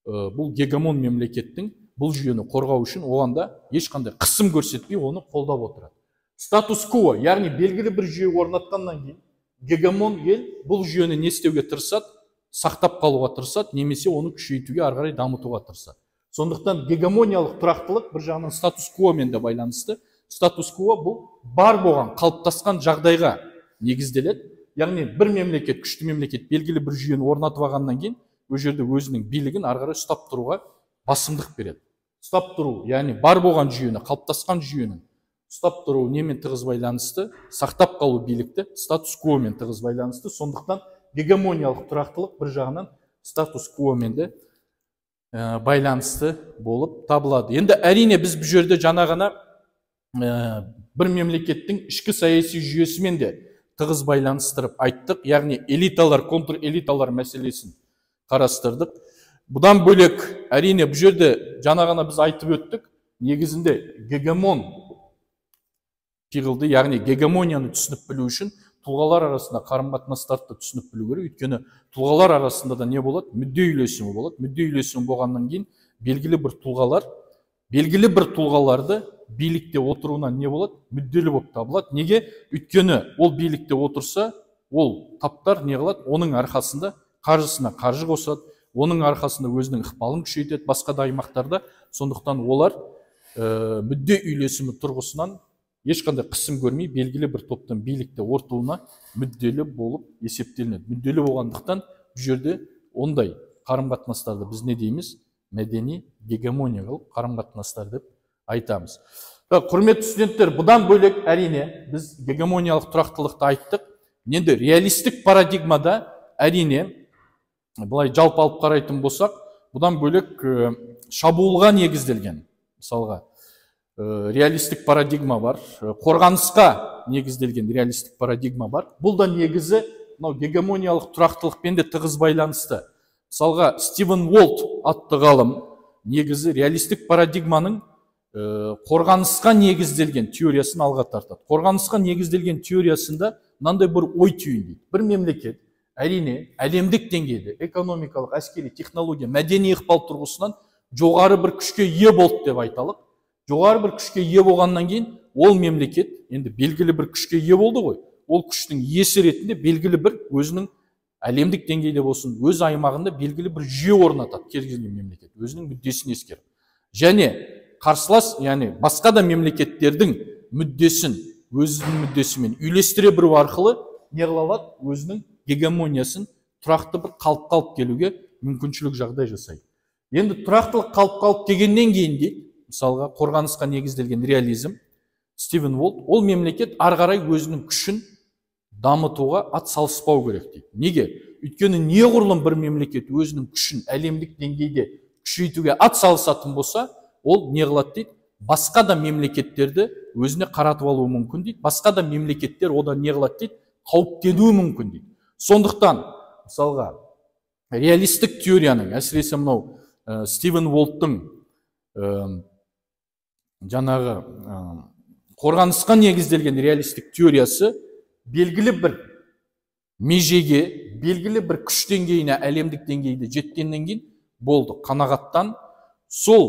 Бұл гегемон мемлекеттің бұл жүйені қорғау үшін оған да ешқандай қысым көрсетпей оны қолдап отырады. Статус-кво, яғни белгілі бір жүйе орнатқаннан кейін гегемон ел бұл жүйені не істеуге тырысады? Сақтап қалуға тырысады, немесе оны күшейтуге ары қарай дамытуға тырысады. Сондықтан гегемониялық тұрақтылық бір жағынан статус-квомен де байланысты. Статус-кво бұл бар болған қалыптасқан жағдайға негізделеді. Яғни бір мемлекет, күшті мемлекет белгілі бір жүйені орнатып алғаннан кейін ол жерде өзінің билігін ары қарай ұстап тұруға басымдық береді. Ұстап тұру, яғни бар болған жүйені, қалыптасқан жүйенің ұстап тұру немен тығыз байланысты, сақтап қалу билікті статус-квомен тығыз байланысты. Сондықтан гегемониялық тұрақтылық бір жағынан статус-квомен де байланысты болып табылады. Енді әрине біз бұл жерде жаңа ғана бір мемлекеттің ішкі саяси жүйесімен де тығыз байланыстырып айттық, яғни элиталар, контр-элиталар мәселесін қарастырдық. Бұдан бөлек әрине бұл жерде жаңа ғана біз айтып өттік, негізінде гегемон пиғылды, яғни гегемонияны түсініп білу үшін тұлғалар арасында қарым-қатынастарды түсініп білу керек. Өйткені тұлғалар арасында да не болады? Мүдде үйлесімі болады. Мүдде үйлесімі болғаннан кейін белгілі бір тұлғаларды билікте отыруынан не болады? Мүдделі болып табылады. Неге? Өйткені ол билікте отырса, ол таптар не қылады? Оның арқасында қаржысына қаржы қосады, оның арқасында өзінің ықпалын күшейтеді басқа да аймақтарда. Сондықтан олар мүдде үйлесімі тұрғысынан ешқандай қысым көрмей белгілі бір топтың билікте ортуына мүдделі болып есептелінеді. Мүдделі болғандықтан бұл жерде ондай қарым-қатынастарды біз не дейміз? Мәдени гегемониялық қарым-қатынастар деп айтамыз. Құрметті студенттер, бұдан бөлек әрине біз гегемониялық тұрақтылықты айттық. Енді реалистік парадигмада әрине былай жалпы алып қарайтын болсақ, бұдан бөлек шабуылға негізделген, мысалға реалистік парадигма бар, қорғанысқа негізделген реалистік парадигма бар. Бұл да негізі гегемониялық тұрақтылықпен де тығыз байланысты. Мысалға Стивен Уолт атты ғалым негізі реалистік парадигманың қорғанысқа негізделген теориясын алға тартады. Қорғанысқа негізделген теориясында мынандай бір ой түйіндейді. Бір мемлекет әрине әлемдік деңгейде экономикалық, әскери, технология, мәдени ықпал тұрғысынан жоғары бір күшке ие болды деп айталық. Жоғары бір күшке ие болғаннан кейін ол мемлекет енді белгілі бір күшке ие болды ғой. Ол күштің иесі ретінде белгілі бір өзінің әлемдік деңгейде болсын, өз аймағында белгілі бір жүйе орнатады кез келген мемлекет, өзінің мүддесін ескеріп. Және қарсылас, яғни басқа да мемлекеттердің мүддесін өзінің мүддесімен үйлестіре білу арқылы не қыла алады? Өзінің гегемониясын тұрақты бір қалып келуге мүмкіншілік жағдай жасайды. Енді тұрақтылық қалып дегеннен кейін дейді, мысалға қорғанысқа негізделген реализм, Стивен Уолт, ол мемлекет ары қарай өзінің күшін дамытуға ат салыспау керек дейді. Неге? Өйткені неғұрлым бір мемлекет өзінің күшін әлемдік деңгейде күшейтуге ат салысатын болса, ол не қылады дейді? Басқа да мемлекеттерді өзіне қаратып алуы мүмкін дейді. Басқа да мемлекеттер одан не қылады дейді? Қауіптенуі мүмкін дейді. Сондықтан, мысалға, реалистік теорияның, әсіресе мынау Стивен Уолттың жаңағы қорғанысқа негізделген реалистік теориясы белгілі бір межеге, белгілі бір күш деңгейіне, әлемдік деңгейде жеткеннен кейін болды, қанағаттан сол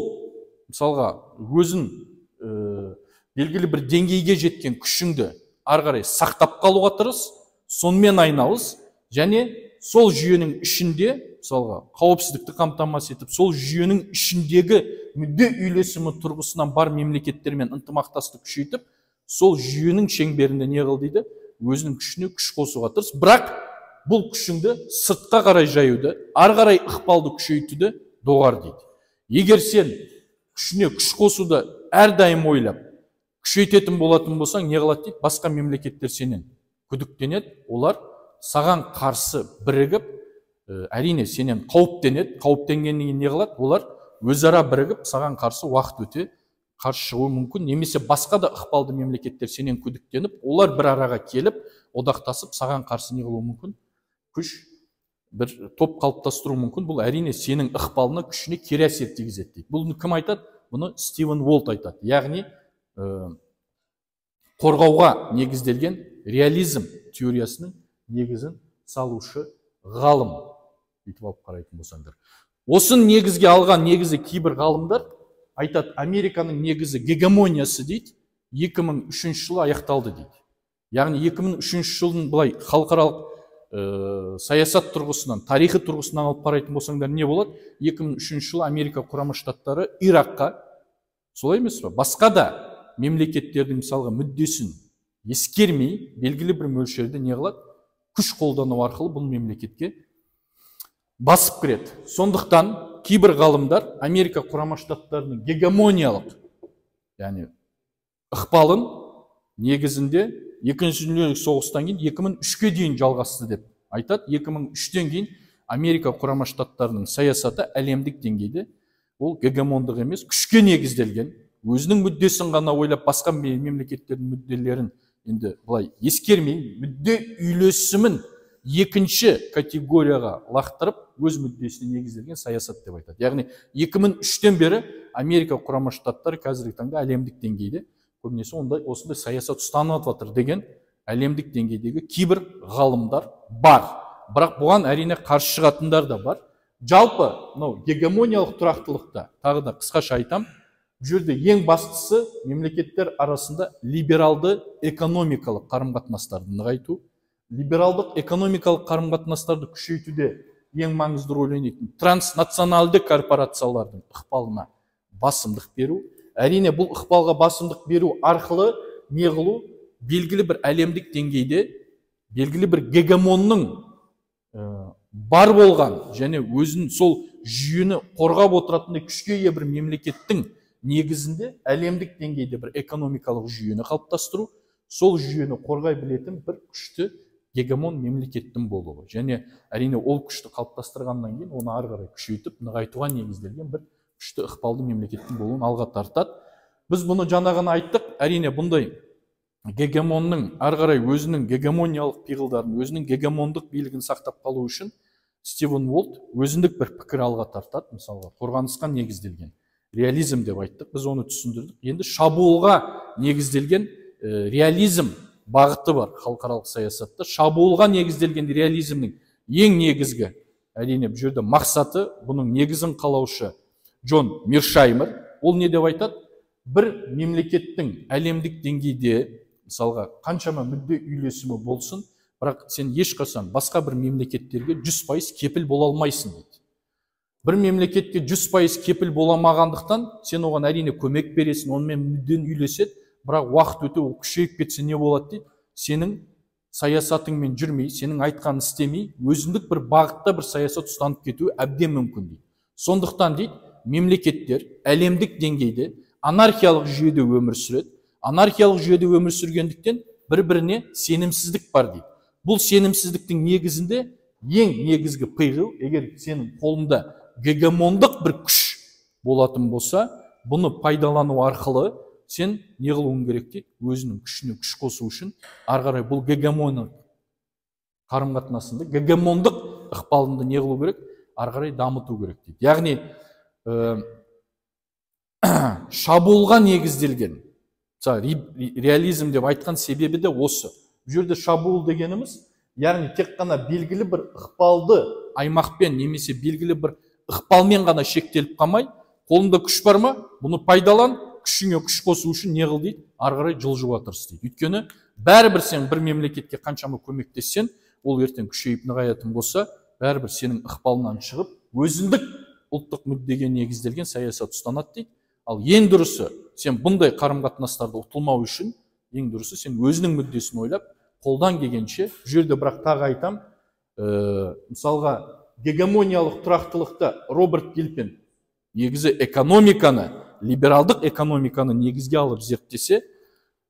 мысалға өзін белгілі бір деңгейге жеткен күшіңді ары қарай сақтап қалуға тырыс, сонымен айналыс, және сол жүйенің ішінде мысалға қауіпсіздікті қамтамасыз етіп, сол жүйенің ішіндегі мүдде үйлесімі тұрғысынан бар мемлекеттермен ынтымақтастық күшейтіп, сол жүйенің шеңберінде не қыл дейді? Өзінің күшіне күш қосуға тырыс. Бірақ бұл күшіңді сыртқа қарай жаюды, ары қарай ықпалды күшейтуді доғар дейді. Егер сен күшіне күш қосуды әрдайым ойлап, күшейтетін болатын болсаң, не қылады дейді? Басқа мемлекеттер сенен күдіктенеді, олар саған қарсы бірігіп, әрине сенен қауіптенеді, қауіптенгеннен кейін не қылады? Олар өзара бірігіп, саған қарсы уақыт өте қарсы шығуы мүмкін, немесе басқа да ықпалды мемлекеттер сенен күдіктеніп, олар бір араға келіп, одақтасып, саған қарсы не қылуы мүмкін? Күш, бір топ қалыптастыру мүмкін. Бұл әрине сенің ықпалына, күшіне кері әсер тигізеді дейді. Бұны кім айтады? Бұны Стивен Уолт айтады. Яғни қорғауға негізделген реализм теориясының негізін салушы ғалым бүйтіп алып қарайтын болсаңдар. Осын негізге алған негізі кейбір ғалымдар айтады, Американың негізі гегемониясы дейді, 2003 жылы аяқталды дейді. Яғни 2003 жылдың былай халықаралық саясат тұрғысынан, тарихи тұрғысынан алып қарайтын болсаңдар не болады? 2003 жылы Америка құрама штаттары Иракқа, солай емес пе? Басқа да мемлекеттердің мысалға мүддесін ескермей белгілі бір мөлшерде не қылады, күш қолдану арқылы бұл мемлекетке басып кіреді. Сондықтан кейбір ғалымдар Америка құрама штаттарының гегемониялық, яғни ықпалын негізінде екінші дүниежүзілік соғыстан кейін 2003-ке дейін жалғасты деп айтады. 2003-тен кейін Америка құрама штаттарының саясаты әлемдік деңгейде ол гегемондық емес, күшке негізделген, өзінің мүддесін ғана ойлап басқа мемлекеттердің мүдделерін енді былай ескермей, мүдде үйлесімін екінші категорияға лақтырып, өз мүддесіне негізделген саясат деп айтады. Яғни 2003-тен бері Америка құрама штаттары қазіргі таңда әлемдік деңгейде көбінесе осындай саясат ұстанып жатыр деген әлемдік деңгейдегі кейбір ғалымдар бар. Бірақ бұған әрине қарсы шығатындар да бар. Жалпы гегемониялық тұрақтылықта тағы да қысқаша айтам, бұл жерде ең бастысы мемлекеттер арасында либералды экономикалық қарым-қатынастарды нығайту, либералдық экономикалық қарым-қатынастарды күшейтуде ең маңызды рөл ойнайтын транснационалды корпорациялардың ықпалына басымдық беру. Әрине бұл ықпалға басымдық беру арқылы не қылу, белгілі бір әлемдік деңгейде белгілі бір гегемонның бар болған және өзін сол жүйені қорғап отыратындай күшке ие бір мемлекеттің негізінде әлемдік деңгейде бір экономикалық жүйені қалыптастыру, сол жүйені қорғай білетін бір күшті гегемон мемлекеттің болуы. Және әрине ол күшті қалыптастырғаннан кейін оны ары қарай күшейтіп, нығайтуға негізделген бір күшті ықпалды мемлекеттің болуын алға тартады. Біз бұны жаңа ғана айттық. Әрине бұндай гегемонның ары қарай өзінің гегемониялық пиғылдарын, өзінің гегемондық билігін сақтап қалу үшін Стивен Уолт өзіндік бір пікір алға тартады. Мысалға, қорғанысқа негізделген реализм деп айттық, біз оны түсіндірдік. Енді шабуылға негізделген реализм бағыты бар халықаралық саясатта. Шабуылға негізделген реализмнің ең негізгі, әрине бұл жерде мақсаты, бұның негізін қалаушы Джон Мершаймер, ол не деп айтады? Бір мемлекеттің әлемдік деңгейде, мысалға, қаншама мүдде үйлесімі болсын, бірақ сен ешқашан басқа бір мемлекеттерге 100% кепіл бола алмайсың дейді. Бір мемлекетке 100% кепіл боламағандықтан, сен оған әрине көмек бересің, онымен мүдден үйлеседі, бірақ уақыт өте ол күшейіп кетсе не болады дейді? Сенің саясатыңмен жүрмей, сенің айтқанын істемей, өзіндік бір бағытта бір саясат ұстанып кетуі әбден мүмкін дейді. Сондықтан дейді, мемлекеттер әлемдік деңгейде анархиялық жүйеде өмір сүреді. Анархиялық жүйеде өмір сүргендіктен бір-біріне сенімсіздік бар дейді. Бұл сенімсіздіктің негізінде ең негізгі пиғыл, егер сенің қолында гегемондық бір күш болатын болса, бұны пайдалану арқылы сен не қылуың керек дейді? Өзінің күшіне күш қосу үшін ары қарай бұл гегемондық қарым-қатынасында, гегемондық ықпалында не қылу керек? Ары қарай дамыту керек дейді. Яғни шабуылға негізделген реализм деп айтқан себебі де осы. Бұл жерде шабуыл дегеніміз, яғни тек қана белгілі бір ықпалды аймақпен немесе белгілі бір ықпалмен ғана шектеліп қалмай, қолында күш бар ма, бұны пайдалан, күшіңе күш қосу үшін не қыл дейді? Ары қарай жылжуға тырыс дейді. Өйткені бәрібір сен бір мемлекетке қаншама көмектессең, ол ертең күшейіп нығаятын болса, бәрібір сенің ықпалынан шығып, өзіндік ұлттық мүддеге негізделген саясат ұстанады дейді. Ал ең дұрысы, сен бұндай қарым-қатынастарды ұтылмау үшін, ең дұрысы сен өзінің мүддесін ойлап, қолдан келгенше, бұл жерде бірақ тағы айтам, мысалға гегемониялық тұрақтылықта Роберт Гилпин негізі экономиканы, либералдық экономиканы негізге алып зерттесе,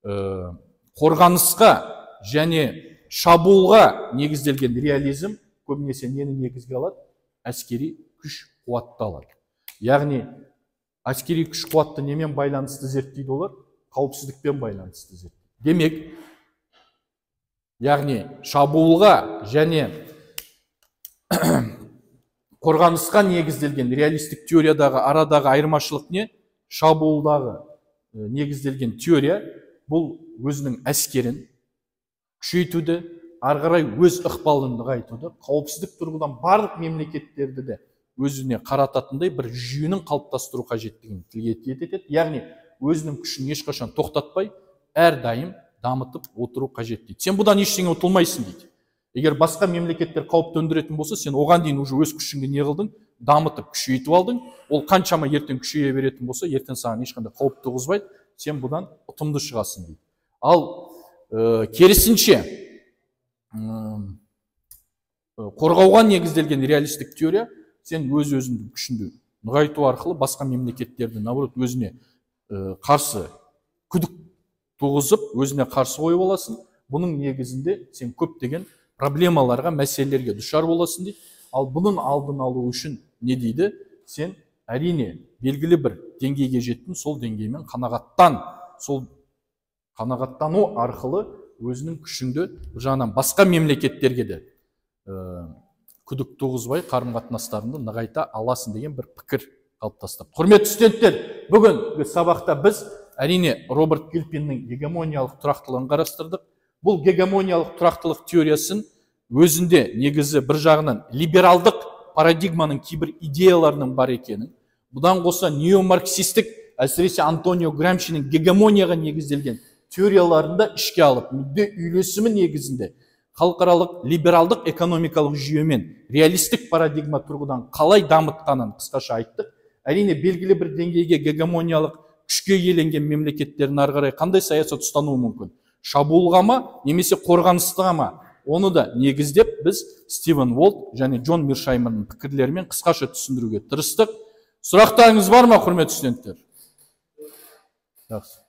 қорғанысқа және шабуылға негізделген реализм көбінесе нені негізге алады? Әскери күш қуатты алады. Яғни әскери күш қуатты немен байланысты зерттейді олар? Қауіпсіздікпен байланысты зерттейді. Демек, яғни шабуылға және қорғанысқа негізделген реалистік теориядағы арадағы айырмашылық не? Шабуылдағы негізделген теория бұл өзінің әскерін күшейтуді, ары қарай өз ықпалын нығайтуды, қауіпсіздік тұрғыдан барлық мемлекеттерді де өзіне қарататындай бір жүйенің қалыптастыру қажеттігін тілге тиек етеді. Яғни өзінің күшін ешқашан тоқтатпай, әрдайым дамытып отыру қажет дейді. Сен бұдан ештеңе ұтылмайсың дейді. Егер басқа мемлекеттер қауіп төндіретін болса, сен оған дейін уже өз күшіңді не қылдың? Дамытып, күшейтіп алдың. Ол қаншама ертең күшейе беретін болса, ертең саған ешқандай қауіп туғызбайды. сен бұдан ұтымды шығасың дейді. Ал керісінше қорғауға негізделген реалистік теория, сен өз-өзіңді күшіңді нығайту арқылы басқа мемлекеттерді наоборот өзіне қарсы күдік туғызып, өзіне қарсы қойып аласың. Бұның негізінде сен көптеген проблемаларға, мәселелерге душар боласың дейді. Ал бұның алдын алу үшін не дейді? Сен әрине белгілі бір деңгейге жеттің, сол деңгеймен қанағаттану арқылы өзінің күшіңді жағынан басқа мемлекеттерге де күдік туғызбай қарым-қатынастарыңды нығайта аласың деген бір пікір қалыптастырды. Құрметті студенттер, бүгінгі сабақта біз әрине Роберт Гилпиннің гегемониялық тұрақтылығын қарастырдық. Бұл гегемониялық тұрақтылық теориясын өзінде негізі бір жағынан либералдық парадигманың кейбір идеяларының бар екенін, бұдан қоса неомарксистік, әсіресе Антонио Грамшиның гегемонияға негізделген теорияларында ішке алып, мүдде үйлесімі негізінде халықаралық либералдық экономикалық жүйемен реалистік парадигма тұрғыдан қалай дамытқанын қысқаша айттық. Әрине белгілі бір деңгейге гегемониялық күшке иеленген мемлекеттердің ары қарай қандай саясат ұстануы мүмкін? Шабуылға ма, немесе қорғаныстыға ма? Оны да негіздеп біз Стивен Уолт және Джон Миршайманның пікірлерімен қысқаша түсіндіруге тырыстық. Сұрақтарыңыз бар ма, құрметті студенттер? Жақсы.